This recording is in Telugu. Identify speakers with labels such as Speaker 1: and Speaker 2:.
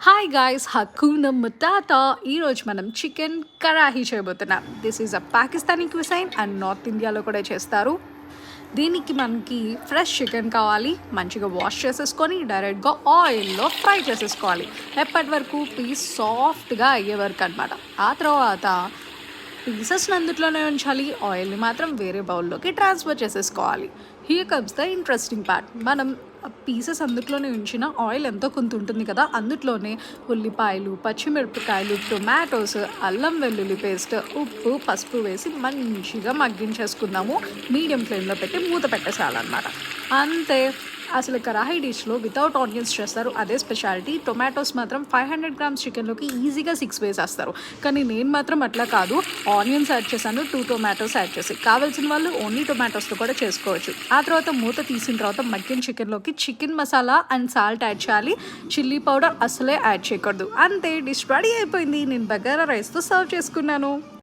Speaker 1: Hi guys, హక్కున ముతాత. ఈరోజు మనం చికెన్ కరాహీ చేయబోతున్నాం. This is a Pakistani cuisine and north ఇండియాలో కూడా చేస్తారు. దీనికి మనకి ఫ్రెష్ చికెన్ కావాలి. మంచిగా వాష్ చేసేసుకొని డైరెక్ట్గా ఆయిల్లో ఫ్రై చేసేసుకోవాలి. ఎప్పటి వరకు పీస్ సాఫ్ట్గా అయ్యే వరకు అనమాట. ఆ తర్వాత పీసెస్ని అందులోనే ఉంచాలి. ఆయిల్ని మాత్రం వేరే బౌల్లోకి ట్రాన్స్ఫర్ చేసేసుకోవాలి. Here comes the interesting part. మనం పీసెస్ అందులోనే ఉంచిన ఆయిల్ ఎంతో కొంత ఉంటుంది కదా, అందులోనే ఉల్లిపాయలు, పచ్చిమిరపకాయలు, టొమాటోస్, అల్లం వెల్లుల్లి పేస్ట్, ఉప్పు, పసుపు వేసి మంచిగా మగ్గించేసుకుందాము. మీడియం ఫ్లేమ్లో పెట్టి మూత పెట్టేసేయాలన్నమాట. అంతే. అసలు కరాహీ డిష్లో వితౌట్ ఆనియన్స్ చేస్తారు, అదే స్పెషాలిటీ. టొమాటోస్ మాత్రం 500 గ్రామ్స్ చికెన్లోకి ఈజీగా 6 వేసేస్తారు. కానీ నేను మాత్రం అట్లా కాదు, ఆనియన్స్ యాడ్ చేశాను, 2 టొమాటోస్ యాడ్ చేసి. కావాల్సిన వాళ్ళు ఓన్లీ టొమాటోస్తో కూడా చేసుకోవచ్చు. ఆ తర్వాత మూత తీసిన తర్వాత మగ్గిన చికెన్లోకి chicken masala and salt add చేయాలి. చిల్లీ పౌడర్ అసలే యాడ్ చేయకూడదు. అంతే, డిష్ రెడీ అయిపోయింది. నేను బగారా రైస్తో సర్వ్ చేసుకున్నాను.